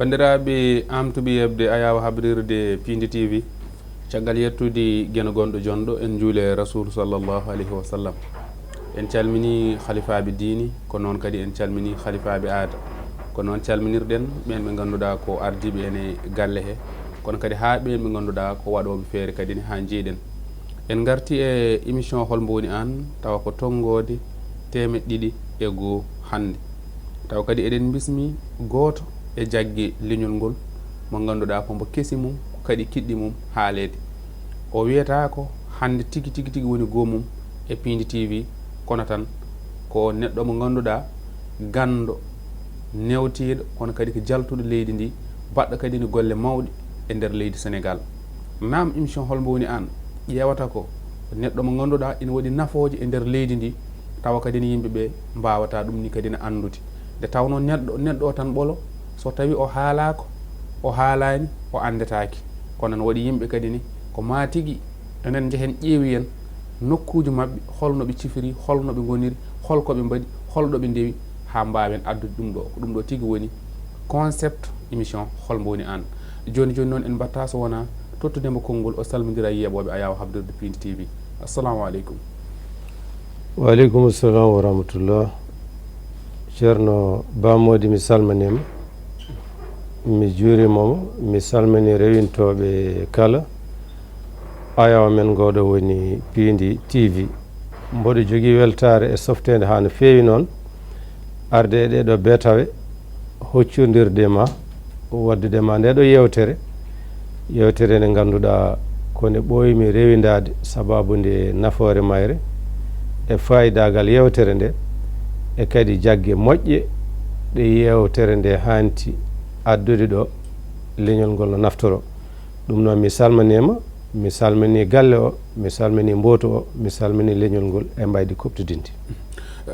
bandiraɓe amtuɓe yebde ayawa habrirde Pindi TV caggal yettude gueno gonɗo jonɗo en juule rasul sallllahu alayhi wa sallam en calmini khalifaɓe diini ko noon kadi en calmini khalifaɓe aada ko noon calminirɗen ɓen ɓe ganduɗa ko ardiɓe ene galle he kono kadi ha ɓen ɓe ganduɗa ko waɗoɓe feere kadi ne ha jiiɗen en garti e émission holmbo woni an tawa ko tonggode 200 hande taw kadi eɗen bismi goto e jagge leñol ngol mo ganduɗa ko mbo kesi mum kadi kiɗɗi mum haalede o wiyata ko hande tigi woni gomum e Pindi TV kono tan ko neɗɗo mo ganduɗa gando newtiɗo kono kadi ko jaltuɗo leydi ndi baɗɗo kadi ne golle mawɗe e nder leydi Sénégal nam émission holmbo woni an ƴewata ko neɗɗo mo ganduɗa ina waɗi nafoje e nder leydi ndi tawa kadi ne yimɓeɓe mbawata ɗum ni kadi ne andude nde tawno neɗɗo o tan ɓolo so tawi o haalako o haalani o andetaki kono ne waɗi yimɓe kadi ni ko ma tigui enen jehen ƴeewi en nokkuji mabɓe holno ɓe cifiri holno ɓe goniri holkoɓe mbaɗi holɗo ɓe ndewi ha mbawen addude ɗum ɗo ko ɗum ɗo tigui woni concept émission holmbo woni an joni noon en mbatta so wona tottudemo konngol o salmodira yeeɓoɓe ayawa habdirde Pindi TV assalamu aleykum. Waaleykum assalam wa rahmatullah. Ceerno Bamodi mi salminima mi juurimomo mi salmini rewintoɓe kala ayawa men goɗo woni Pindi TV mboɗo jogui weltare e softede ha no feewi noon arde e ɗeɗo betawe hoccodirde ma waddude ma ndeɗo yewtere nde ganduɗa kone ɓooymi rewidade sababu nde nafoore mayre e fayidagal yewtere nde e kadi jagge moƴƴe ɗe yewtere nde hanti addude ɗo leñol ngol no naftoro ɗum noon mi salminima mi salmini galle o mi salmini mboto o mi salmini leñol ngol e mbaydi koptudinde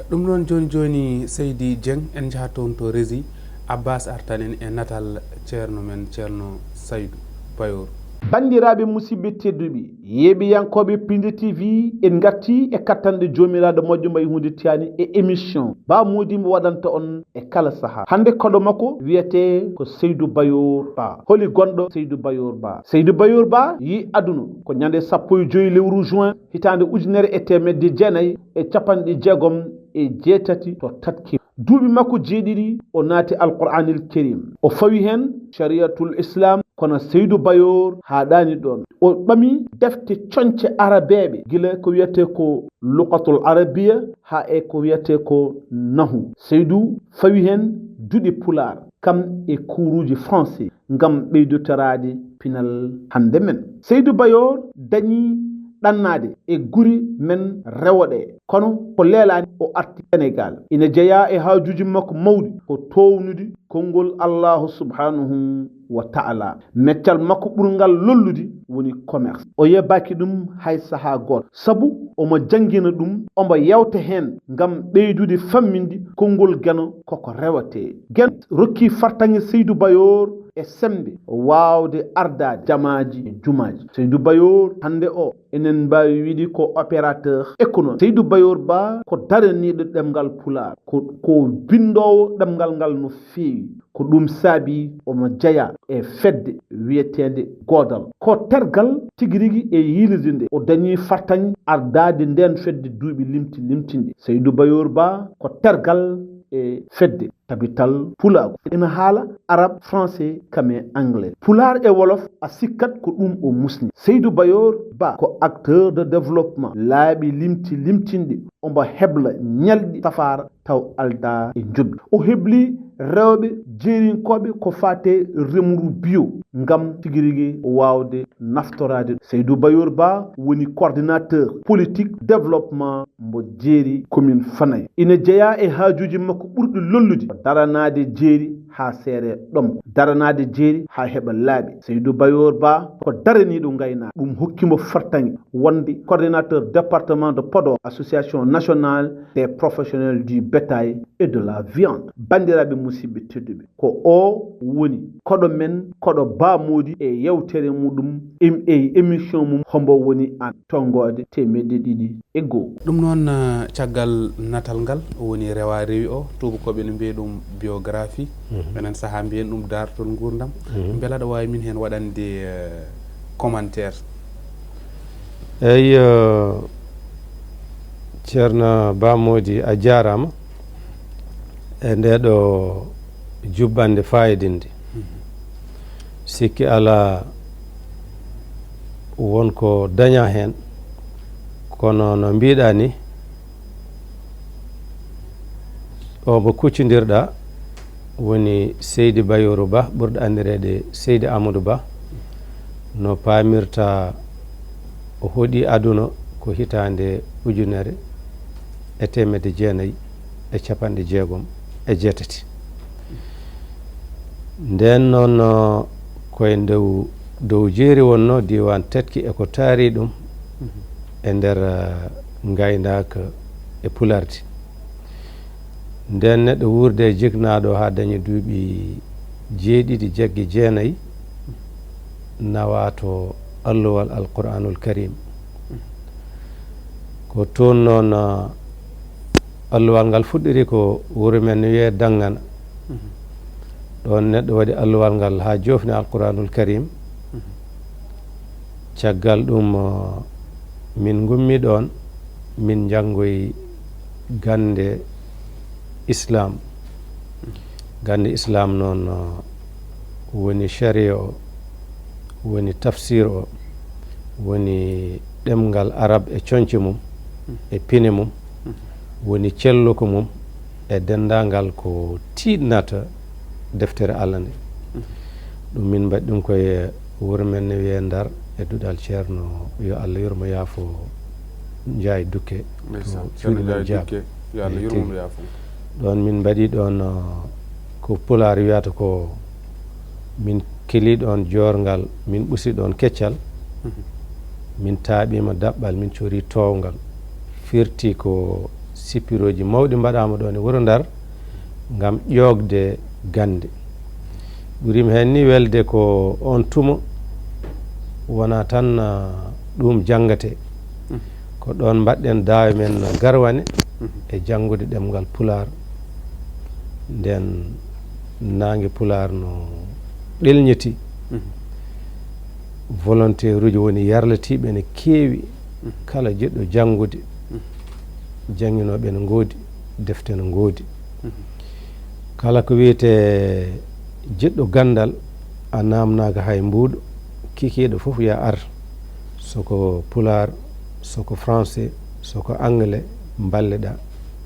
ɗum noon joni Seydi Dieng en jahat toon to régie Abbas artanen e natal ceerno men ceerno Saydou Payor. bandiraɓe musidɓe tedduɓe yeeɓiyankoɓe Pindi TV en garti e kattanɗe jomiraɗo moƴƴo mbayi hunde tiyani e émission Bamodi mo waɗanta on e kala saaha hande koɗo makko wiyete ko Saydou Bayor Ba. holi gonɗo Saydou Bayor Ba? Saydou Bayor Ba yi aduna ko ñande 15 lewru juin hitande 1968 to Tatki duuɓi makko jeeɗiɗi o naati alqur'anil karim o fawi hen shariatul islam kono Saydou Bayor haɗani ɗon o ɓami defte conce arabeɓe gila ko wiyete ko luqatul arabia ha e ko wiyete ko nahu Saydou fawi hen duuɗi pular kam e kuruji français ngam ɓeydotorade pinal hande men. Saydou Bayor dañi ɗannade e guri men rewoɗe kono ko leelani o arti Sénégal ina jeeya e haajuji makko mawɗi ko townude konngol Allahu subhanahu wa ta'ala meccal makko ɓurgal lollude woni commerce o yebbaki ɗum hay saaha goto sabu omo jangguina ɗum omo yewta hen ngam ɓeydude famminde konngol gueno koko rewate guen rokki fartaŋe Saydou Bayor e sembe wawde ardade jamaji e jumaji. Saydou Bayor hande o enen mbawi wiide ko opérateur économique. Saydou Bayor Ba ko daraniɗo ɗemgal pular ko bindowo ɗemgal ngal no feewi ko ɗum saabi omo jeeya e fedde wiyetede godal ko tergal tigui rigui e yilirde nde o dañi fartaŋe ardade nden fedde duuɓi limtinde. Saydou Bayor Ba ko tergal e fedde tabital pulago ina haala arabe français kame anglais pular e wolof a sikkat ko ɗum o musni. Saydou Bayor Ba ko acteur de développement laaɓi limtinde omo hebla ñalɗi safara taw alda e jobbi o hebli rewɓe jeerinkoɓe ko fate remru bio ngam tigi rigui wawde naftorade. Saydou Bayor Ba woni coordinateur politique développement mbo jeeri commune Fanaye ina jeeya e haajuji makko ɓurɗi lollude daranade jeeri ha seere ɗom daranade jeeri ha heɓa laaɓi. Saydou Bayor Ba ko daraniɗo gayna ɗum hokkimo fartaŋe wonde coordinateur département de Podor association nationale des professionnels du bétail et de la viande. bandiraɓe musidɓe tedduɓe ko o woni koɗo men koɗo Bamodi e yewtere muɗum émission mum hombo woni an tonggode 200 ɗum noon caggal natal ngal woni rewa rewi o tubakoɓe ne mbiya ɗum biographie enen saha mbiyen ɗum dartol gurdam beela aɗa wawi min hen waɗande commentaire. eyi ceerno Bamodi a jarama e ndeɗo jubbande fayidinde sikki ala wonko daña hen kono no mbiɗa ni o mo kuccodirɗa woni Seydi Bayorou Ba ɓurɗo andirede Seydi Amadou Ba no pamirta o hoɗi aduna ko hitande 1997 nden noon koye dow jeeri wonno diwan Tetki eko taari ɗum e nder gaynaka e pulardi nden neɗɗo wurde jignaɗo ha dañi duuɓi 7-9 nawa to allowal alqur'anul karim ko toon noon allowal ngal fuɗɗiri ko wuro men no wiye Dangana ɗon neɗɗo waɗi allowal ngal ha jofni alqur'anul karim caggal ɗum min gummi ɗon min janggoyi gande islam noon woni sharia o woni tafsir o woni ɗemgal arab e conci mum e pine mum woni celluko mum e dendagal ko tiɗnata deftere Allah nde ɗum min mbaɗi ɗum koye wuro men ne wiye Ndar e duɗal ceerno yo Allah yurmo yaafo Ndiaye Dukke ɗon min mbaɗi ɗon ko Pulaar wiyata ko min keli ɗon jorgal min ɓusi ɗon keccal min taaɓima daɓɓal min cori towgal firti ko sippiroji mawɗi mbaɗama ɗon e wuro Ndar gam ƴogde gande ɓurimi hen ni welde ko on tuma wona tan ɗum jangate ko ɗon mbaɗɗen daawe men garwane e janngude ɗemgal Pulaar nden nangue Pulaar no ɗelñiti volontaire uji woni yarlatiɓe ne keewi kala jiɗɗo janngude jangguinoɓe ne goodi defte ne goodi kala ko wiyete jiɗɗo gandal a namnaga hay mbuuɗo kikiɗo fof ya ar soko Pulaar soko français soko anglais balleɗa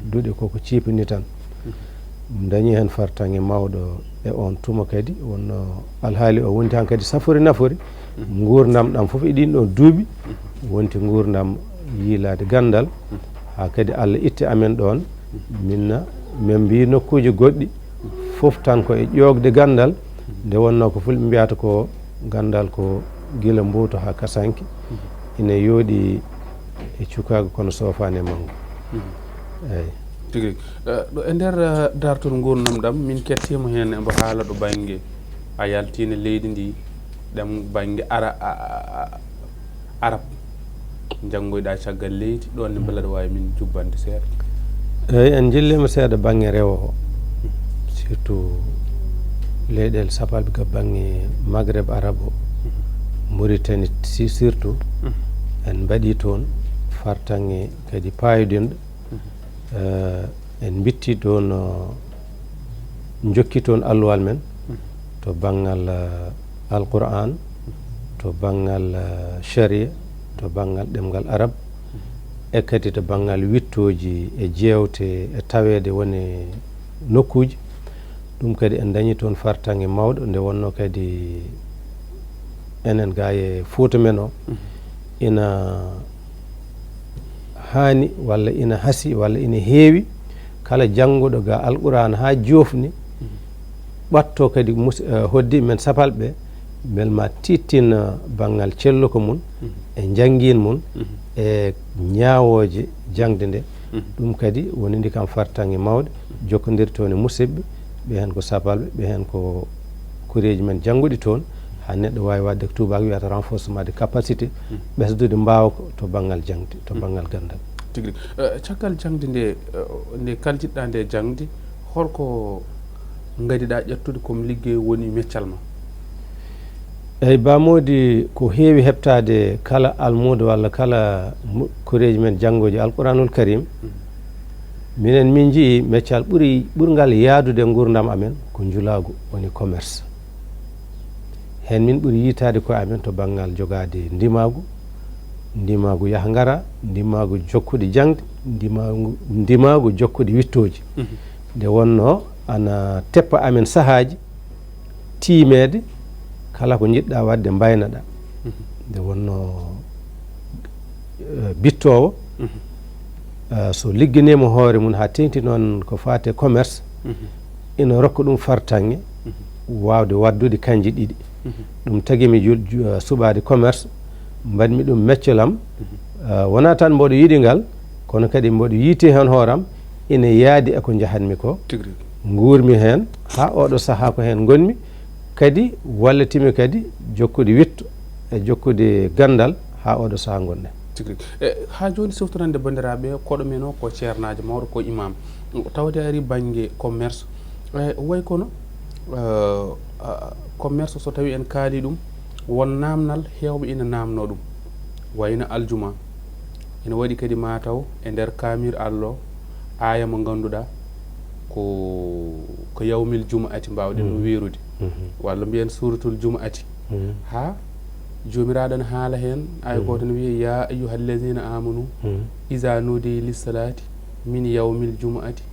duuɗi koko ciipini tan dañi hen fartange mawɗo e on tuma kadi wonno alhaali o wonti han kadi safori nafori gurdam ɗam fof e ɗin ɗon duuɓi wonti gurdam yiilade gandal ha kadi Allah itti amen ɗon minna min mbi nokkuji goɗɗi fof tan ko e ƴogde gandal nde wonno ko fulɓe mbiyata ko gandal ko gila mbuuto ha kasanke ina yooɗi e cukago kono sofani e manggo eyyi tigi ɗo e nder dartol gurnam ɗam min kettima hen embo haala ɗo banggue a yaltine leydi ndi ɗem banggue arab janggoyɗa caggal leydi ɗon ne beela ɗo wawi min jubbande seeɗa eyyi en jillima seeɗa banggue rewo o surtout leyɗele sapalɓe ga banggue Maghreb arabe o Mauritanie surtout en mbaɗi toon fartange kadi payodinɗo en bitti toon jokki toon alluwal men to banggal alquran to banggal sharia to banggal ɗemgal arab e kadi to banggal wittoji e jewte e tawede woni nokkuji ɗum kadi en dañi toon fartange mawɗo nde wonno kadi enen ga e Fouta men o ina hani walla ina hasi walla ina heewi kala jannguɗo ga alquran ha jofni ɓatto kadi hoddi men sapalɓe bel ma tittina banggal celluko mun e jangguin mun e ñawoje jangde nde ɗum kadi woni ndi kam fartange mawɗe jokkodir toon e musidɓe ɓe hen ko sapalɓe ɓe hen ko kureji men jangguɗi toon ha neɗɗo wawi wadde ko tubak wiyata renforcement de capacité ɓesdude mbawko to banggal jangde to banggal gandal tigui caggal jangde nde nde kaljiɗɗa nde jangde holko ngadiɗa ƴettude komi liggey woni meccal ma? eyyi bamodi ko heewi heɓtade kala almudo walla kala koreji men janggoji alquranul karim minen min jii meccal ɓurgal yaadude gurdam amen ko julagu woni commerce hen min ɓuuri yitade koye amen to banggal jogade ndimagu yaha ngara ndimagu jokkude jangde ndimagu jokkude wittoji nde wonno ana teppa amen sahaji tiimede kala ko jiɗɗa wadde mbaynaɗa nde wonno bittowo so ligganima hoore mum ha tengti noon ko fate commerce ina rokka ɗum fartange wawde waddude kanji ɗiɗi ɗum tagui mi suɓade commerce mbaɗmi ɗum meccolam wona tan mboɗo yiɗi ngal kono kadi mboɗo yiiti hen hooram ina yaadi eko jahatmi ko guurmi hen ha oɗo saaha ko hen gonmi kadi wallatimi kadi jokkude witto e jokkude gandal ha oɗo saaha gonɗen ha joni siftorande bandiraɓe koɗo men o ko ceernajo mawɗo ko imam tawde ari banggue commerce way kono commerce so tawi en kaali ɗum won namnal hewɓe ina namno ɗum wayno aljuma ina waɗi kadi mataw e nder kamir Allah aya mo ganduɗa ko yawmil jumaati mbawɗen ɗum wirude walla mbiyen suratul jumaati ha jomiraɗo haala hen ay goto ne wiya ya ayyuhallazina amanu iza nudi lissalati min yawmil jumaati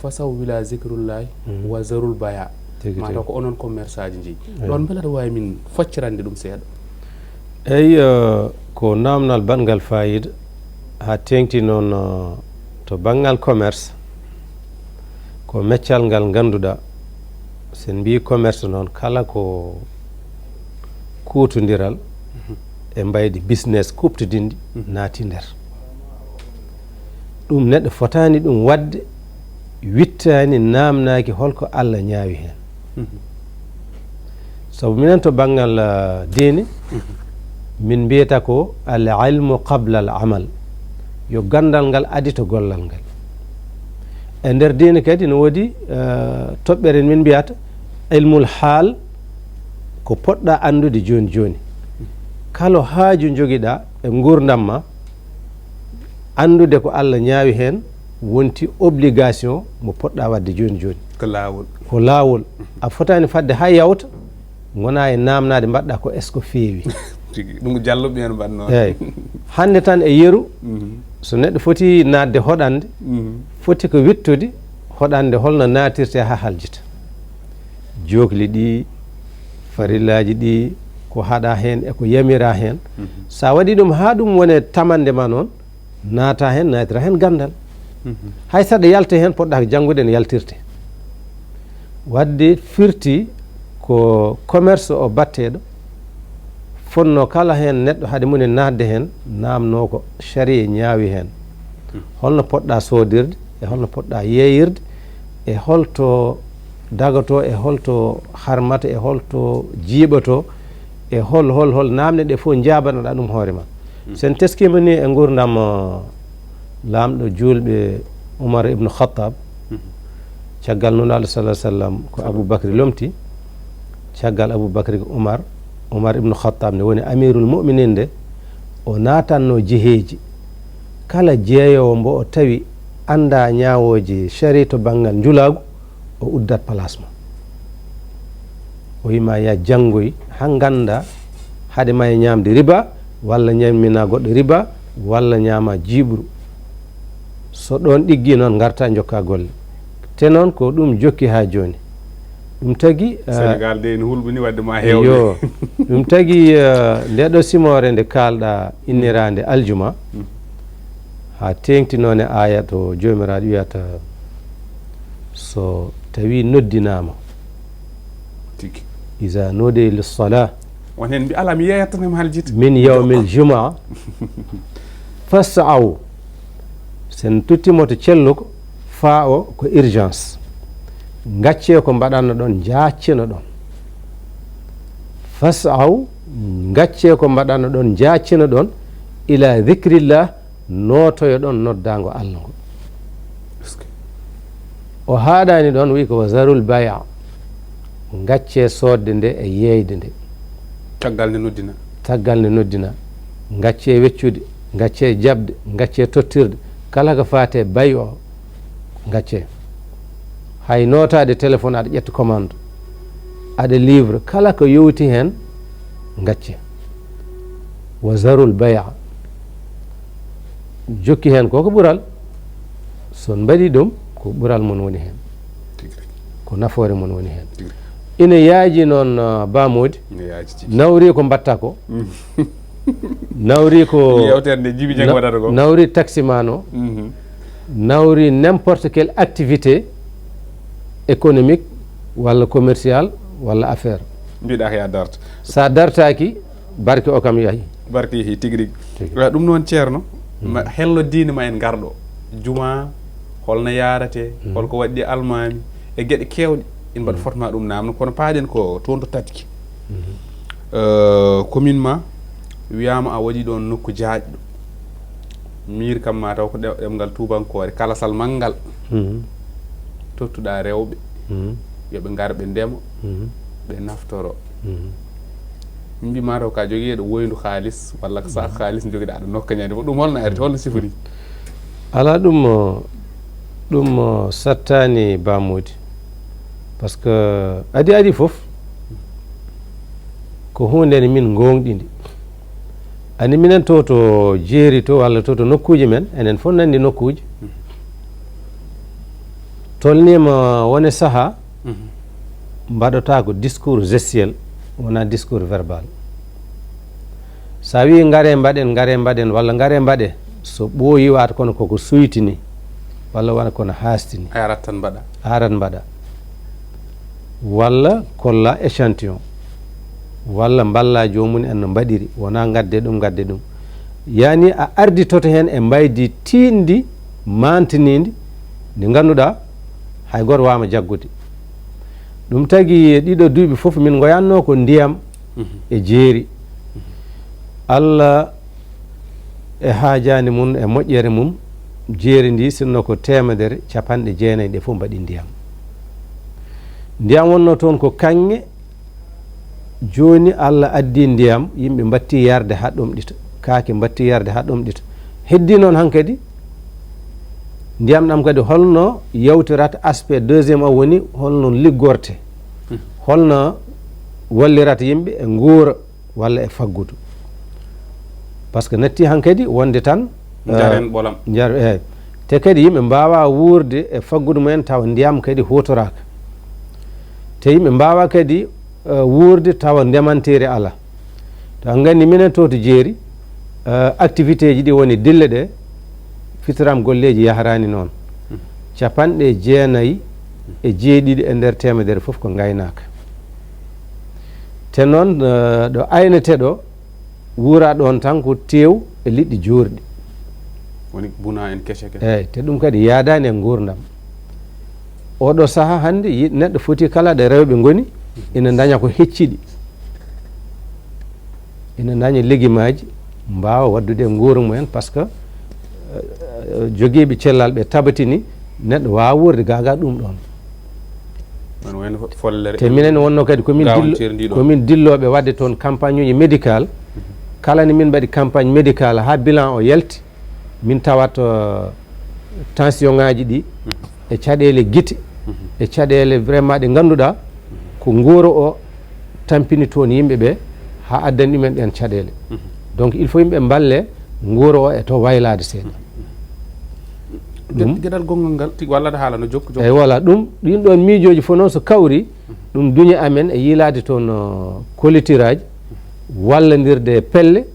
fasaw wila zicrullahi wa zarul baya mataw ko onon commerce aji ji ɗon beele aɗa wawi min foccirande ɗum seeɗa eyyi ko namnal bangal fayida ha tengti noon to bangal commerce ko meccal ngal ganduɗa sen mbi commerce noon kala ko kutodiral e mbaydi business kuptodindi naati nder ɗum neɗɗo fotani ɗum wadde wittani namnaki holko Allah ñaawi hen sabu minen to bangal diine min mbiyata ko al ilmu qabla al amal yo gandal ngal adi to gollal ngal e nder diine kadi no woodi toɓɓere min mbiyata ilmul haal ko poɗɗa andude joni joni kala haaju joguiɗa e gurdam ma andude ko Allah ñaawi hen wonti obligation mo poɗɗa wadde joni joni ko laawol a fotani fadde ha yawta gona e namnade mbaɗɗa ko est ce que feewi ɗum jalluɓe hen mbanno eyyi hande tan e yeru so neɗɗo foti nadde hoɗande foti ko wittude hoɗande holno natirte ha haljita jokli ɗi farillaji ɗi ko haɗa hen eko yamira hen sa waɗi ɗum ha ɗum wone tamande ma noon naata hen natira hen gandal hay saɗa yalta hen poɗɗa ko janggude ne yaltirte wadde firti ko commerce o batteɗo fonno kala hen neɗɗo haade mune nadde hen namno ko sharia ñaawi hen holno poɗɗa sodirde e holno poɗɗa yeeyirde e holto dagoto e holto harmata e holto jiiɓato e hol namne ɗe fof jabanoɗa ɗum hoore ma sen teskima ni e gurdam lamɗo julɓe Umar ibnu Khattab caggal nunaaɗo sallah sallam ko Aboubacry lomti caggal Aboubacry ko Umar ibnu Khattab ne woni amirul mu'minin nde o natanno jeheji kala jeeyowo mbo o tawi anda ñawoji shari to bangal julagu o uddat place ma o yima ya janggoy ha ganda haade ma e ñamde riba walla ñammina goɗɗo riba walla ñama jiɓru so ɗon ɗiggi noon garta jokka golle te noon ko ɗum jokki ha joni ɗum tagui Sénégal de ne hulɓini wadde ma hewde yo ɗum tagui ndeɗo simore nde kalɗa innirande aljuma ha tengti noon e aya to jomiraɗo wiyata so tawi noddinama tigi isa node lissalah won hen mbi ala mi yeyatanema haljita min yawmil jumaa fasaw sen tuttimo to celluko fa o ko urgence gacce ko mbaɗanno ɗon jaccino ɗon fasaw gacce ko mbaɗanno ɗon jaccino ɗon ila dhicrillah notoyo ɗon noddago Allah ngo o haɗani ɗon wi ko wa zarul baya gacce sodde nde e yeyde nde caggal nde noddina gacce weccude gacce jabde gacce tottirde kala ko faate bayi o gacce hay notade téléphone aɗa ƴetta commande aɗa livre kala ko yowti hen gacce wa zarul baya jokki hen koko ɓural son mbaɗi ɗum ko ɓural mon woni hen ko nafoore mon woni hen ina yaaji noon bamodi nawri ko mbatta ko nawri ko nawri taximan o nawri n'importe quelle activité économique walla commercial walla affaire mbiɗa ko ya darta sa dartaki barke o kam yahi barke yeehi tigui rigui ɗum noon ceerno hello diine ma en garɗo juma holno yarate holko waɗɗi almami e gueɗe kewɗe in mbaɗa fotma ɗum namno kono paaɗen ko toon to tatki commune ma wiyama a waɗi ɗon nokku jaaƴɗo miir kam ma taw ko ɗemgal tubankore kalasal manggal tottuɗa rewɓe yoɓe gar ɓe ndema ɓe naftoro min mbima taw ka jogui ɗo woyndu haalis walla ko sac haalis joguiɗa aɗa nokka ñande ko ɗum holno arde holno sifori ala ɗum sattani bamodi par ce que adi foof ko hunde nde min gonɗiɗi ani minen to jeeri to walla to nokkuji men enen fof nandi nokkuji tolnima wone saaha mbaɗata ko discours gestuel wona discours verbal sa wi gare mbaɗen walla gare mbaɗe so ɓooyi wata kono koko suytini walla wona kono haastini arat mbaɗa walla kolla échantillon walla mballa jomum en no mbaɗiri wona gadde ɗum yani a arditoto hen e mbaydi tindi mantinidi ndi ganduɗa hay goto wama jaggude ɗum tagui ɗiɗo duuɓi foof min goyanno ko ndiyam e jeeri Allah e haajani mum e moƴƴere mum jeeri ndi sinno ko 990 ɗe fof mbaɗi ndiyam wonno toon ko kanŋe joni Allah addi ndiyam yimɓe batti yarde ha ɗomɗita kaake batti yarde ha ɗomɗita heddi noon hankkadi ndiyam ɗam kadi holno yawtirata aspect deuxiéme o woni holno liggorte holno wallirata yimɓe e nguura walla e faggudu par ce que natti hankkadi wonde tan jaren ɓolam eyyi te kadi yimɓe mbawa wuurde e faggudu mumen tawa ndiyam kadi hutoraka te yimɓe mbawa kadi wuurde tawa ndemantere ala to gandi minen to jeeri activité ji ɗi woni dille ɗe fitiram golleji yahrani noon 90 e jeeɗiɗi e nder temedere foof ko gaynaka te noon ɗo aynete ɗo wuura ɗon tan ko tew e liɗɗi jorɗi woni buna en kece eyyi te ɗum kadi yaadani e gurdam oɗo saaha hande neɗɗo foti kala ɗe rewɓe goni ina daña ko hecciɗi ina daña leguimaji mbawa waddude e guura mumen par ce que joguiɓe cellal ɓe tabatini neɗɗo wawa wuurde gaga ɗum ɗon te minen wonno kadi komin dilloɓe wadde toon campagne uji médical kala ni min mbaɗi campagne médical ha bilan o yalti min tawat tension ngaji ɗi e caɗele guite e caɗele vraiment ɗe ganduɗa ko guura o tampini toon yimɓeɓe ha addani ɗumen ɗen caɗele donc il faut yimɓe balle guura o e to waylade seeɗa gueɗal gongal ngal tigi wallata haala no jokku eyyi voilà ɗum ɗin ɗon miijoji fof noon so kawri ɗum duña amen e yiilade toon collitiraji wallodirde pelle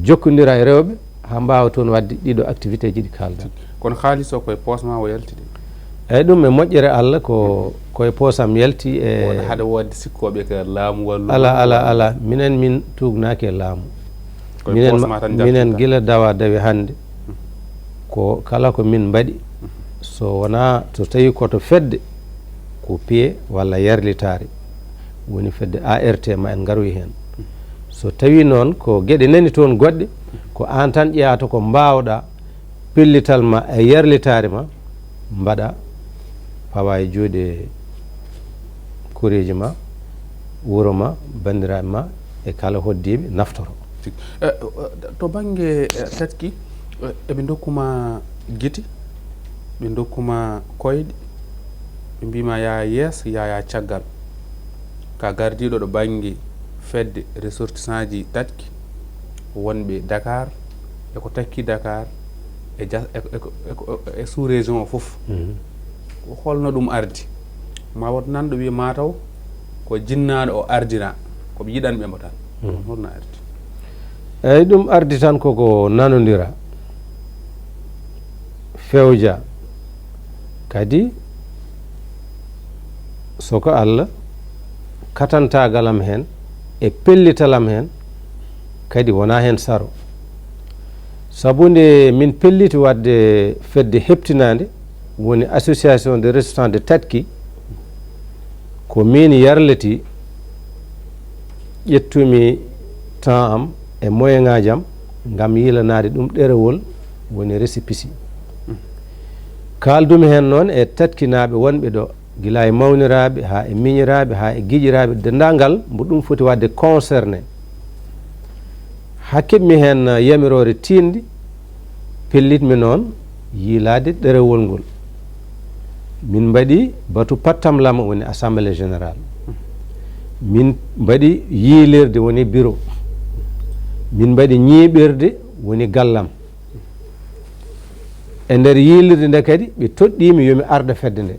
jokkodira e rewɓe ha mbawa toon wadde ɗiɗo activité ji ɗi kalda kono haaliss o koye poosma o yaltide eyyi ɗum e moƴƴere Allah ko koye poosam yalti e haɗa wodde sikkoɓe ko laamu wallu ala minen min tugnaki e laamu minen guila dawa dawi hande ko kala ko min mbaɗi so wona so tawi koto fedde ko pied walla yerlitare woni fedde ART ma en garoy hen so tawi noon ko gueɗe nani toon goɗɗe ko an tan ƴeyata ko mbawɗa pellital ma e yerlitare ma mbaɗa pawa e juuɗe nokkureji ma wuro ma bandiraɓe ma e kala hoddiɓe naftoro. To bange tatki eɓe dokkuma guiti ɓe dokkuma koyɗe ɓe mbima ya yees yaya caggal ka gardiɗo ɗo bange fedde ressortissant ji tatki wonɓe Dakar eko takki Dakar e sous région o foof holno ɗum ardi ma wat nanɗo wiya mataw ko jinnaɗo o ardira koɓe yiɗanɓe mbo tan holno ardi? eyyi ɗum ardi tan koko nanodira fewja kadi soko Allah katantagalam hen e pellitalam hen kadi wona hen saro sabu nde min pelliti wadde fedde heptinade woni association de résistants de Tatki ko min yarleti ƴettumi temps am e moyen ngaji am ngam yilanade ɗum ɗerewol woni récépissé kaldumi hen noon e tatkinaɓe wonɓe ɗo gila e mawniraɓe ha e miñiraɓe ha e guiƴiraɓe dendagal mbo ɗum foti wadde concerné hakkibmi hen yamirore tinde pellitmi noon yiilade ɗerewol ngol min mbaɗi batu pattam lama woni assemblée générale min mbaɗi yiilirde woni bureau min mbaɗi ñiiɓirde woni gallam e nder yiilirde nde kadi ɓe toɗɗimi yomi arda fedde nde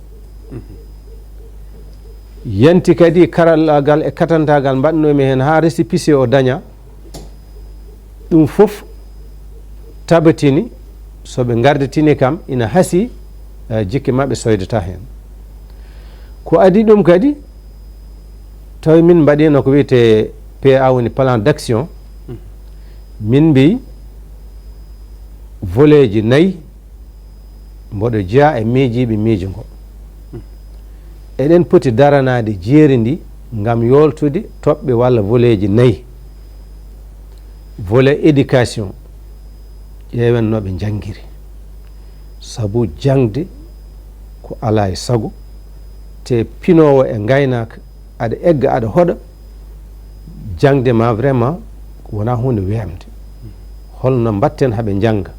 yanti kadi karallagal e katantagal mbaɗnomi hen ha récépissé o daña ɗum fof tabatini soɓe garditini kam ina haasi jikke mabɓe soydata hen ko adi ɗum kadi tawi min mbaɗino ko wiyete PA woni plan d'action min mbi volet ji 4 mboɗo jeeya e miijiɓe miijo ngo eɗen poti daranade jeeri ndi ngam yoltude toɓɓe walla volet ji 4 volet éducation ƴeewen noɓe janguiri sabu jangde ko ala e sago te pinowo e gaynaka aɗa egga aɗa hoɗa jangde ma vraiment wona hunde wemde holno mbatten haɓe janga.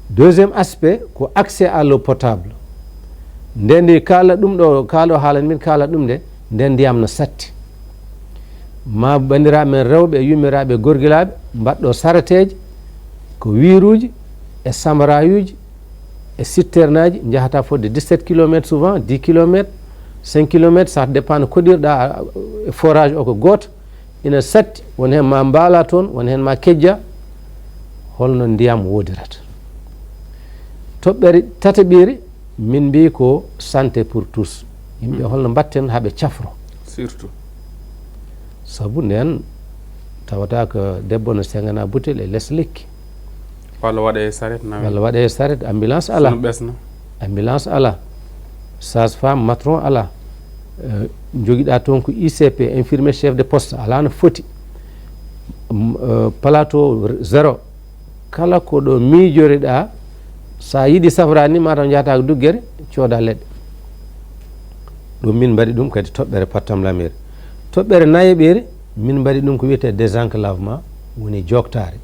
Deuxième aspect ko accès à l'eau potable nden ndi kala ɗum ɗo kaalo haalani min kala ɗum nde nden ndiyam no satti ma bandiraɓe men rewɓe e yummiraɓe gorgilaɓe mbaɗɗo sarateje ko wiruji e samarayuji e citernaji jahata fodde 17 km souvent 10 km 5 km ça dépend no koɗirɗa e forage o ko goto ina satti won hen ma mbaala toon won hen ma kejja holno ndiyam wodirata. Toɓɓere tataɓiri min mbi ko santé pour tous yimɓe holno mbatten haɓe cafro surtout sabu nden tawata ko debbo no sengana butel e less lekki walla waɗa e saret nawe walla waɗa e saret ambulance ala ɓesno ambulance ala sage femme matron ala joguiɗa toon ko ICP infirmier chef de poste ala no foti plateau 0 kala ko ɗo miijoriɗa sa yiiɗi safrani mataw jahata ko duggere cooda leɗɗe ɗum min mbaɗi ɗum kadi toɓɓere pattam lamire toɓɓere nayeɓere min mbaɗi ɗum ko wiyete désenclavement woni joktare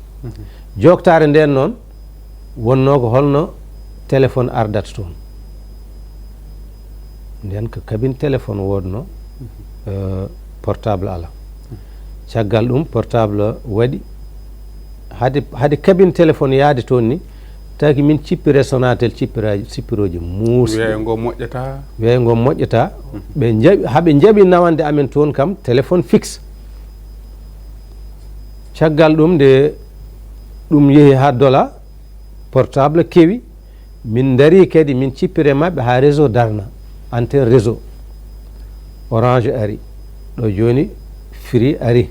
joktare nden noon wonno ko holno téléphone ardata toon nden ko cabine téléphone wodno portable ala caggal ɗum portable waɗi hade cabine téléphone yaade toon ni taki min cippire Sonatel cippiroji muusi wiye ngo moƴƴata wiye ngo moƴƴata ɓe haɓe jaaɓi nawande amen toon kam téléphone fixe caggal ɗum nde ɗum yeehi ha dola portable kewi min dari kadi min cippire mabɓe ha réseau darna antenne réseau orange ari ɗo joni Free ari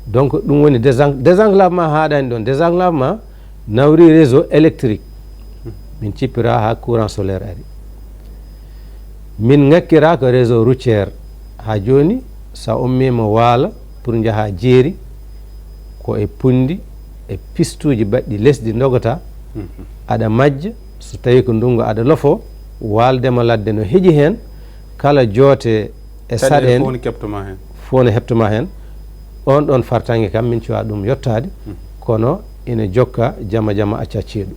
donc ɗum woni désenclavement haɗani ɗon désenclavement nawri réseau électrique min cippira ha courant solaire ari min ngakkira ko réseau routière ha joni sa ummima waala pour jaaha jeeri ko e pundi e pistuji baɗɗi lesdi dogota aɗa majja so tawi ko ndungu aɗa lofo waldema ladde no heeƴi hen kala joote e saɗede fof ne heɓtoma hen on ɗon fartangue kam min cuwa ɗum yettade kono ina jokka jama jama acca ceeɗu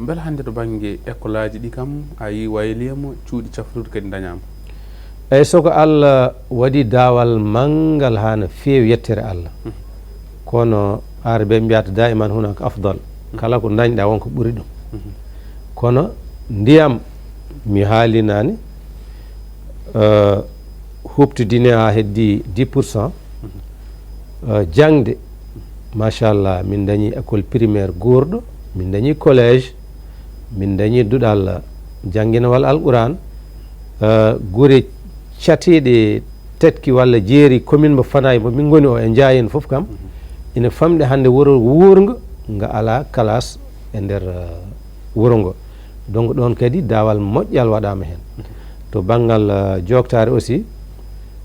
beela hande to banggue école aji ɗi kam a yi wayliyamo cuuɗi caftude kadi dañama eyyi soko Allah waɗi dawal manggal ha no feewi yettere Allah kono are ɓe mbiyata daiman hunaka afdal kala ko dañɗa wonko ɓuuri ɗum kono ndiyam mi haalinani huɓtidine ha heddi 10% jangde machallah min dañi école primaire gourɗo min dañi collége min dañi duɗal jangguinawal alquran guure catiɗe tetki walla jeeri commune mo Fanaye mo min goni o e Ndiayen foof kam ina famɗe hande wuro wuurgo nga ala classe e nder wuro ngo donc ɗon kadi dawal moƴƴal waɗama hen to banggal joktare aussi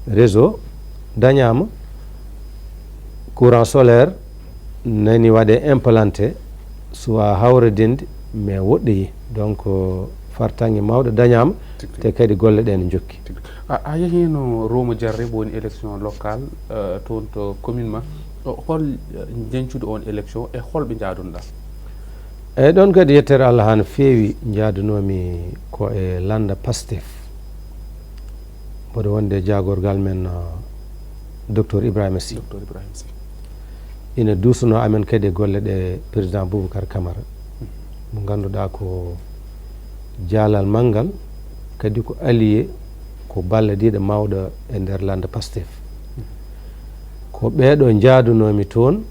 réseau dañama courant solaire nani waɗe implanté soit hawredinde mais woɗɗoyi donc fartangue mawɗo dañama te kadi golle ɗe ne jokki a yehino Romo Diarry woni élection locale toon to commune ma hol jencude on élection e holɓe jaadunoɗa eyyi ɗon kadi yettere Allah ha no feewi jaadunomi ko e landa Pastef mboɗo wonde jagorgal men docteur Ibrahima Sy ina dusuno amen kadi golle ɗe président Boubacar Camara mo ganduɗa ko jaalal manggal kadi ko allié ko balladiɗo mawɗo e nder landa Pastef ko ɓeɗo jaadunomi toon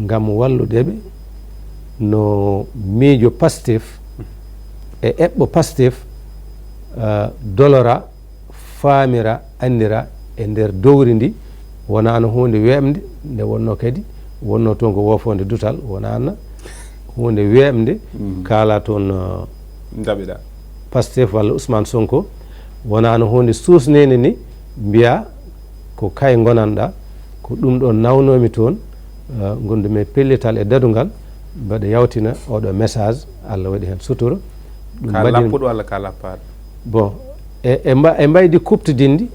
gam walludeɓe no miijo Pastef e eɓɓo Pastef dolora faamira andira e nder dowri ndi wonano hunde wemde nde wonno kadi wonno toon ko wofode dutal wonano hunde wemde kala toon daɓeɗa Pastef walla Ousmane Sonko wonano hunde susnede ni mbiya ko kay gonanɗa ko ɗum ɗon nawnomi toon gondumi pellital e dadugal mbaɗa yawtina oɗo message Allah waɗi hen sutura ka lappuɗo walla ka lappaɗo bon e mbaydi kuptodindi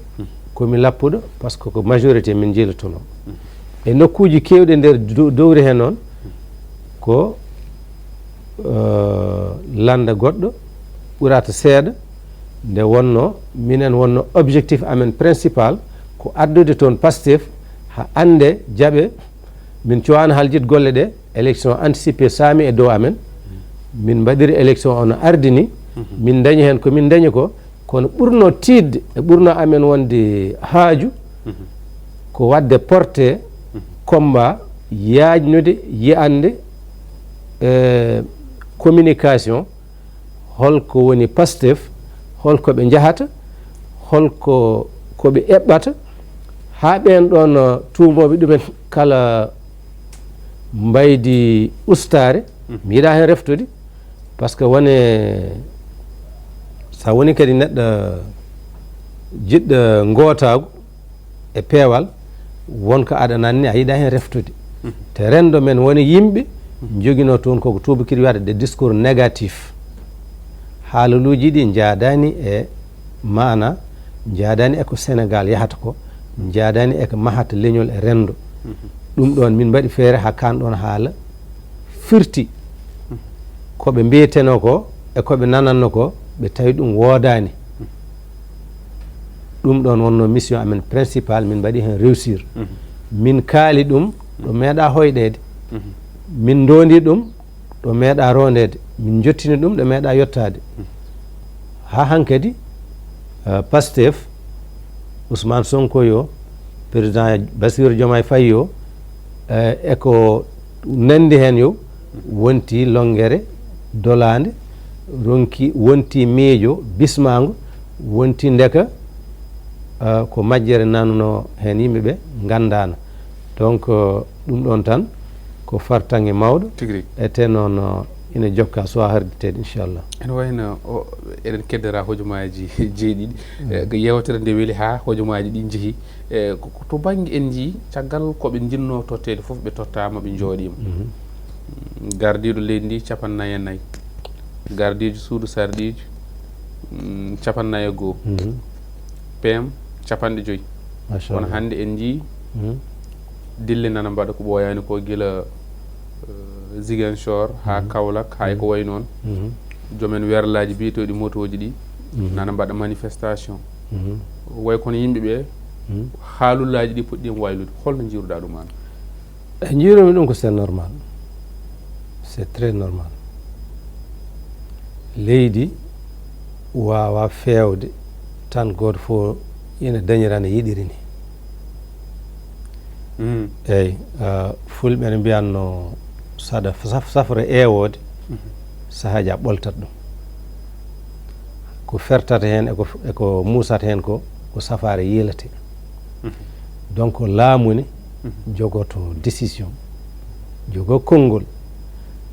komi lappuɗo par ce que ko majorité min jiilotono e nokkuji kewɗe nder dowri hen noon ko landa goɗɗo ɓurata seeɗa nde wonno minen wonno objectif amen principal ko addude toon Pastef ha ande jaaɓe min cuwano haljit golle ɗe élection anticipé saami e dow amen min mbaɗiri élection ono ardini min dañi hen ko min dañi ko kono ɓurno tidde e ɓurno amen wonde haaju ko wadde porté combat yajnude yiyande communication holko woni Pastef holko ɓe jahata holko koɓe eɓɓata ha ɓen ɗon tumoɓe ɗumen kala mbaydi ustare mi yiɗa hen reftude par ce que wone sa woni kadi neɗɗo jiɗɗo gootago e peewal wonko aɗa nanni a yiɗa hen reftude te rendo men woni yimɓe joguino toon koko tubakiri wiyata de discours négatif haalaluji ɗi jaadani e mana jaadani eko Sénégal yahata ko jaadani eko mahata leñol e rendo ɗum ɗon min mbaɗi feere ha kan ɗon haala firti koɓe mbiyeteno ko e koɓe nananno ko ɓe tawi ɗum woodani ɗum ɗon wonno mission amen principal min mbaɗi hen réussir min kaali ɗum ɗo meeɗa hoyɗede min dondi ɗum ɗo meeɗa rondede min jottini ɗum ɗo meeɗa yettade ha hankadi Pastef Ousmane Sonko yo président Bassirou Diomaye Faye yo eko nandi hen yo wonti longere dolande ronki wonti miijo bismago wonti ndeka ko majjere nanno hen yimɓeɓe gandana donc ɗum ɗon tan ko fartangue mawɗo ete noon ina jokka so harditede inchallah ene wayno eɗen keddora hojomaji jeeɗiɗi yewtere nde weeli ha hojomaji ɗi jeehi to banggue en jii caggal koɓe jinno tottede foof ɓe tottama ɓe jooɗima gardiɗo leydi ndi 49 gardijo suudu sarɗijo 51 PM 50 kono hannde en jii dille nana mbaɗa ko ɓooyaani ko gila Ziguinchor haa Kaolack hay ko way noon jomen werlaaji biyetooɗi motoji ɗi nana mbaɗa manifestation way kono yimɓe ɓe haalullaaji ɗi poɗɗiima waylude holno jiiruɗaa ɗum an? Jiirumi ɗum ko c'est normal, c'est très normal. Leydi waawa feewde tan gooto fof ina dañira no yiɗiri ni. Eyi fulɓe ene mbiyanno saɗa safra eewoode sahaaji a ɓoltat ɗum. Ko fertata heen eko muusata heen ko safaare yiilate. Donc laamu ne jogoto décision, jogo konngol.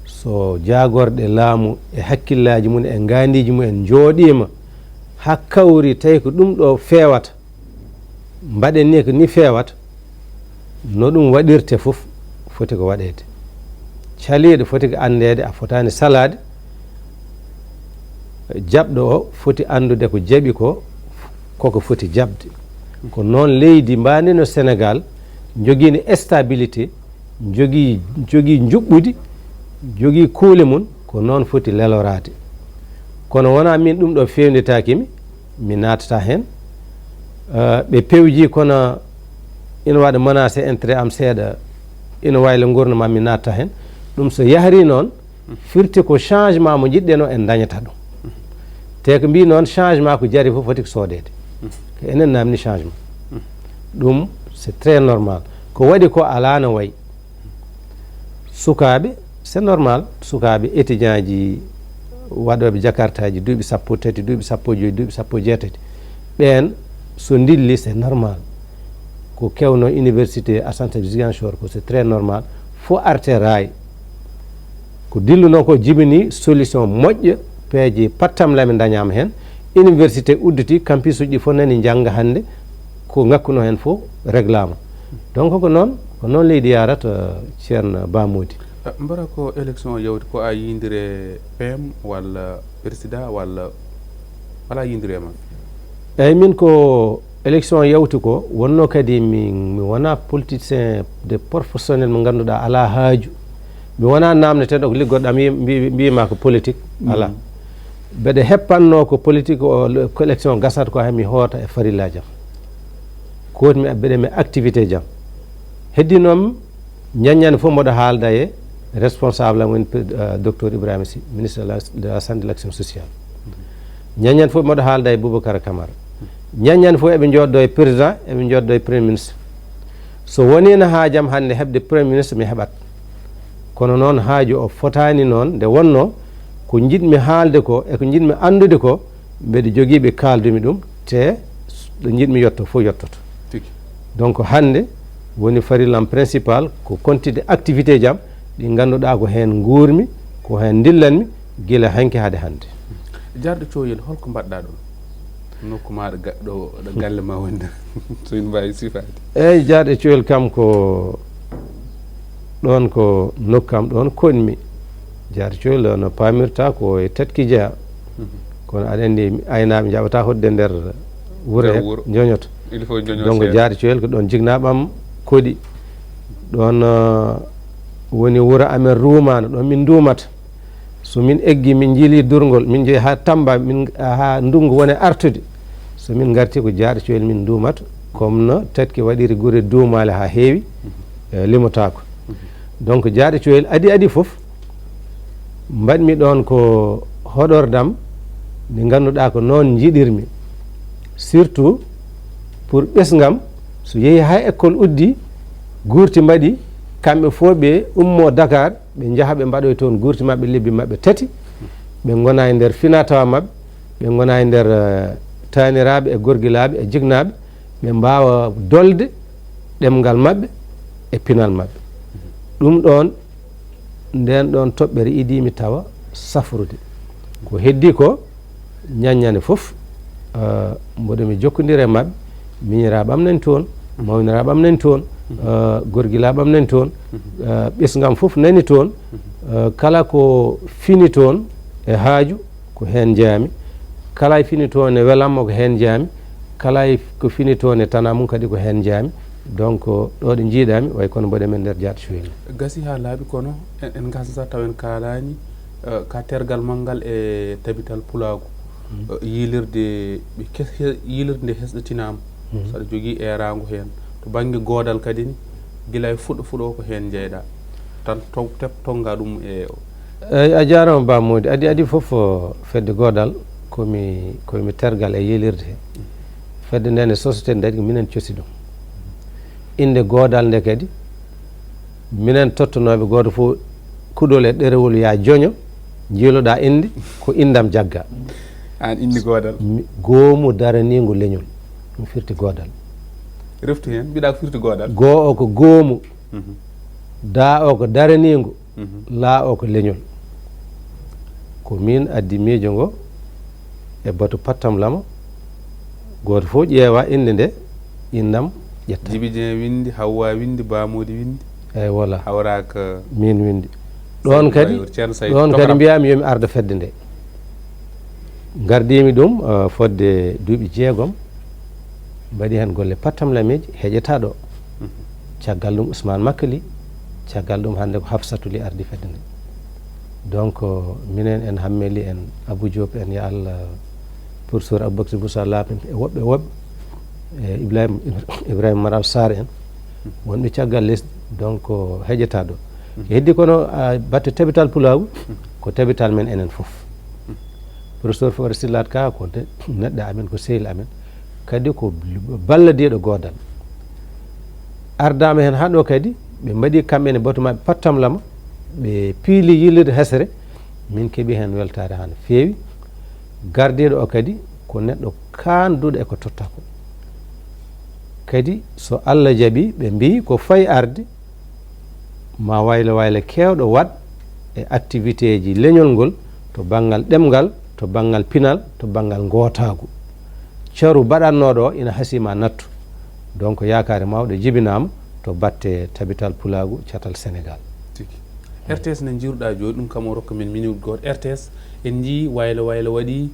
So jaagorɗe laamu e hakkillaaji mum e ngaandiiji mum en njooɗiima haa kawri tawi ko ɗum ɗo feewata, mbaɗen ni ko ni feewata, no ɗum waɗirte fof foti ko waɗeede. Caliiɗo foti ko anndeede a fotaani salaade, jaɓɗo o foti anndude ko jaɓi ko koko foti jaɓde. Ko noon leydi mbaandi no Sénégal jogiino stabilité, jogii juɓɓudi, jogii kuule mum, ko noon foti leloraade. Kono wonaa min ɗum ɗo feewnditaakimi, mi naatata heen. Ɓe pewjii kono ina waɗa menacé intérêt am seeɗa, ina wayla gurdam mi natta heen. Ɗum so yahri noon firti ko changement mo jiɗɗen o en dañata ɗum. Te ko mbi noon changement ko jari fof foti ko soodeede. Ko enen namni changement. Ɗum c'est très normal. Ko waɗi ko alaa no wayi. Sukaaɓe c'est normal, sukaaɓe étudiant ji waɗoɓe jakartaji duuɓi 13 duuɓi 15 duuɓi 17 ɓen so dilli c'est normal. Ko kewno université Assane Ziguinchor ko c'est très normal. Fo arte raay ko dilluno ko jibini solution moƴƴo peeje pattam lami dañama hen. Université udditi campus uji fof nani janga hande ko ngakkuno hen fof réglama. Donc ko noon leydi yarata ceerno Bamodi. Mbara ko élection yawti ko a yindire PM walla président walla wala yindirema? Eyyi min ko élection yawti ko wonno kadi mi wona politicien de professionnel mo ganduɗa ala haaju. Mi wona namneteɗo ko liggoɗo am mbiyima ko politique ala. Mbeɗa heppanno ko politique o ko élection gasata ko hami hoota e farillaji am. Kotimi mbeɗa mi activité jam. Heddinomi ñaññani fof mboɗo haalda e responsable am woni docteur Ibrahima Sy, ministre de la santé et de l'action sociale. Ñaññani fof mboɗo haalda e Boubacara Camara. Ñaññani fof eɓe joddo e président eɓe joddo e premier ministre. So wonino haajam hande heɓde premier ministre mi heɓat. Kono noon haaju o fotani noon nde wonno ko jiɗmi haalde ko e ko jiɗmi andude ko mbeɗa jogiiɓe kaaldumi ɗum te ɗo jiɗmi yetto fof yettoto. Donc hande woni farillam principal ko continude activité jam ɗi ganduɗa ko hen guurmi ko hen dillanmi gila hanki hade hande. Jarɗo coyel holko mbaɗɗa ɗon nokku maɗa ɗo galle ma wonde so in mbawi sifade? Eyyi jarɗo coyel kam ko ɗon ko nokkam ɗon konmi. Jarɗo coyel no pamirta ko e Tetki Jeya kono aɗa andi aynaɓe jaɓata hodde nder wuuro he joñoto. Donc jarɗo coyel ko ɗon jignaɓam koɗi ɗon woni wuuro amen rumano ɗon min dumata. So min eggi min jiili durgol min jeeyi ha Tamba min ha ndungu woni artude so min garti ko jarɗo coyel min dumata comme no Tetki waɗiri guure duumale ha heewi limotako. Donc jarɗo coyel adi fof mbaɗmi ɗon ko hoɗordam nde ganduɗa ko noon jiɗirmi surtout pour ɓesgam so yeehi ha école uddi guurti mbaɗi kamɓe fof ɓe ummo Dakar ɓe jaaha ɓe mbaɗoy toon guurti mabɓe lebbi mabɓe tati ɓe gona e nder finatawa mabɓe ɓe gona e nder taniraɓe e gorguilaɓe e jignaɓe ɓe mbawa dolde ɗemgal mabɓe e pinal mabɓe. ɗum ɗon nden ɗon toɓɓere idimi tawa safrude ko heddi ko ñaññane fof mboɗomi jokkodiri e mabɓe miñiraɓam nani toon mawniraɓam nani toon gorguilaɓam nani toon ɓesgam fof nani toon kala ko fini toon e haaju ko hen jaami kala e fini toon e welamma ko hen jaami kala ko fini toon e tana mum kadi ko heen jaami donc ɗo ɗo jiiɗami way kono mboɗe men nder jaaɗo cuweli gasi ha laaɓi kono en gasata taw en kaalani ka tergal manngal e tabital pulaagu yilirde yilirde nde hesɗitinama saɗa jogui erago hen to banggue goodal kadi ni gila e fuɗɗo ko hen jeyɗa tan tonga ɗum e eyi a jarama Ba Mody adi foof fedde goodal komi tergal e yilirde he fedde nde nde société nde ko minen cosi ɗum inde goodal nde kadi minen tottunoɓe goto fof kuɗol e ɗerewol ya joño jiiloɗa inde ko indam jagga an indi goodal goomu daranigo leñol ɗum firti goodal reftu hen mbiɗa ko firti goodal goo o ko goomu da o ko daranigo laa o ko leñol ko min addi miijo ngo e batu pattam lama goto fof ƴeewa inde nde indam ƴetta Djiby Dieng windi Hawwa windi Ba Mody windi eyyi voilà hawraka min windi ɗon kadi mbiyami yomi arda fedde nde gardimi ɗum fodde duuɓi 6 mbaɗi hen golle pattam lameji heƴeta ɗo caggal ɗum Ousmane Makali caggal ɗum hande ko Hafsatou Ly ardi fedde nde donc minen en Hammeli en Abou Diop en ya Allah professeur Aboubacry Moussa Lamin e woɓɓe e Ibrahima Maral Sarr en wonɓe caggal lesdi donc heƴeta ɗo heddi kono batte tabital pulagu ko tabital men enen foof professeur Fodé Sillat Ka ko neɗɗo amen ko sehil amen kadi ko balladiɗo goodal ardama hen haɗo kadi ɓe mbaɗi kamɓene batu mabɓe pattam lama ɓe piili yillirde hesere min keeɓi hen weltare ha no feewi gardiɗo o kadi ko neɗɗo kanduɗo eko totta ko kadi so Allah jaaɓi ɓe mbi ko fayi arde ma waylo kewɗo waɗ e activité ji leñol ngol to banggal ɗemgal to banggal pinal to banggal gootagu caru baɗannoɗo o ina hasima nattu donc yakare mawɗo jibinama to batte tabital pulagu catal Sénégal RTS ne jiruɗa joni ɗum kam o rokka min minute goto RTS en jii waylo waɗi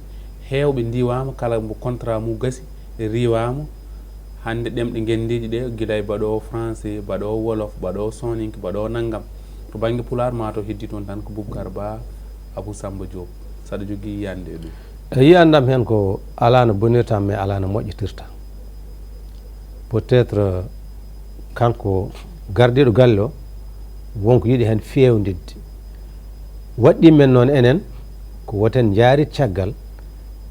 hewɓe ndiwama kala mo contrat mu gasi riwama hande ɗemɗe gendiji ɗe guila e mbaɗowo français mbaɗowo wolof mbaɗowo soninke mbaɗowo naggam to banggue pular ma to heddi toon tan ko Boubacar Ba Abou Samba Diop saɗa jogui yiyande e ɗum yiyandam hen ko ala no bonirtam mais ala no moƴƴitirta peut être kanko gardiɗo galle o wonko yiiɗi hen fewnidde waɗɗi men noon enen ko woten jaari caggal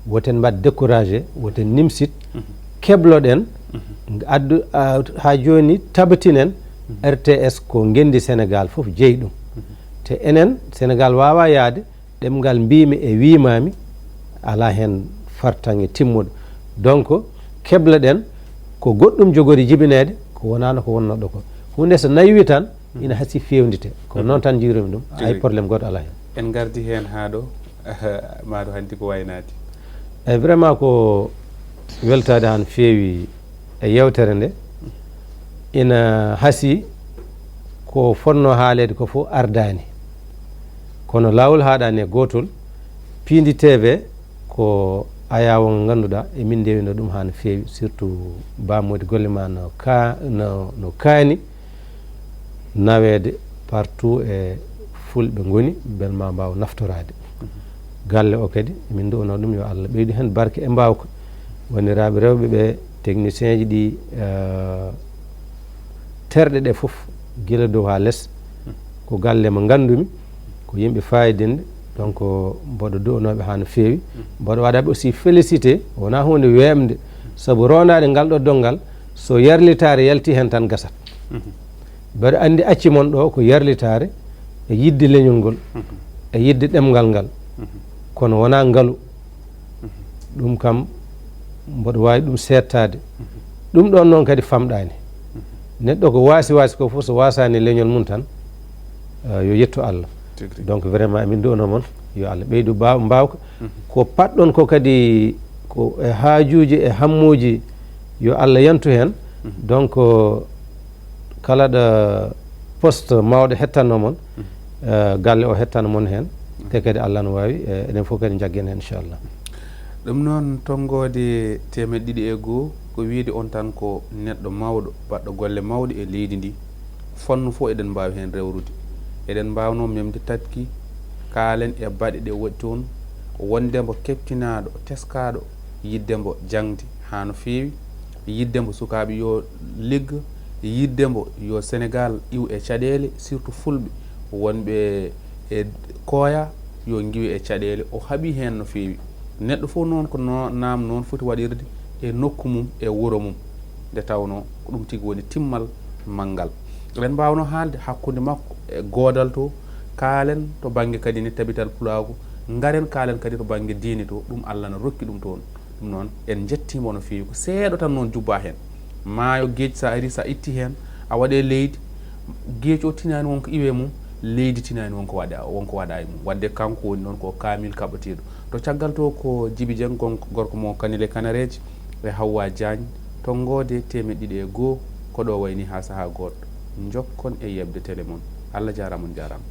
woten mbad découragé woten nimsit kebloɗen addu ha joni tabatinen RTS ko gendi Sénégal foof jeeyi ɗum te enen Sénégal wawa yaade ɗemgal mbimi e wimami ala hen fartange timmuɗo donc kebloɗen ko goɗɗum jogori jibinede ko wonano ko wonnoɗo ko hunde so nayi tan ina hasi fewndite ko noon tan jiirumi ɗum ay probléme goto ala hen en gardi hen ha ɗo maɗo hanti ko waynati eyyi vraiment ko weltade han feewi e yewtere nde ina hasi ko fonno haalede ko fof ardani kono lawol haɗani e gotol Pindi TV ko ayawo ngo ganduɗa emin ndewino ɗum ha no feewi surtout Ba Mody golle ma no kaani nawede partout e fulɓe goni bel ma mbaw naftorade galle o kadi min duwono ɗum yo Allah ɓeydu hen barke e mbawka woniraɓe rewɓe ɓe technicien ji ɗi terɗe ɗe foof guila dow ha less ko galle mo gandumi ko yimɓe fayidinde donc mboɗo duwonoɓe ha no feewi mboɗo waɗaɓe aussi félicité wona hunde wemde saabu ronade ngal ɗo dongal so yarlitare yalti hen tan gasat mbeɗa andi acci mon ɗo ko yarlitare e yidde leñol ngol e yidde ɗemgal ngal kono wona ngaalu ɗum kam mboɗo wawi ɗum settade ɗum ɗon noon kadi famɗani neɗɗo ko wasi ko fof so wasani leñol mum tan yo yetto Allah donc vraiment min duwono moon yo Allah ɓeydu mbawka ko patɗon ko kadi ko e haajuji e hammuji yo Allah yantu hen donc kala ɗo poste mawɗo hettanno moon galle o hettano moon hen te kadi Allah no wawi enen fof kadi jaggen hen inchallah ɗum noon tonngode temeɗɗe ɗiɗi e goho ko wiide on tan ko neɗɗo mawɗo baɗɗo golle mawɗe e leydi ndi fonno fof eɗen mbawi hen rewrude eɗen mbawno memde tatki kaalen e baɗe ɗe waɗi toon wondembo keptinaɗo teskaɗo yiddembo jangde ha no fewi yiddembo sukaɓe yo ligga yiddembo yo Sénégal iw e caɗele surtout fulɓe wonɓe e kooya yo giwi e caɗele o haaɓi hen no fewi neɗɗo fof noon ko nam noon foti waɗirde e nokku mum e wuuro mum nde tawno ko ɗum tigui woni timmal manggal eɗen mbawno haalde hakkude makko e godal to kaalen to banggue kadi ne tabital pulago garen kaalen kadi to banggue diine to ɗum Allah ne rokki ɗum toon ɗum noon en jettimo no fewi ko seeɗo tan noon jubba hen maayo gueji sa ari sa itti hen a waɗe leydi gueji o tinani wonko iwe mum leydi tinani wonko waɗa e mum wadde kanko woni noon ko kamil kaɓatiɗo to caggal to ko Djiby Dieng gorko mo Kanile Kanareji e Hawwa Diagne tonngode temeɗɗe ɗiɗi e goho ko ɗo wayni ha saaha goɗɗo jokkon e yebde télé moon Allah jarama on jarama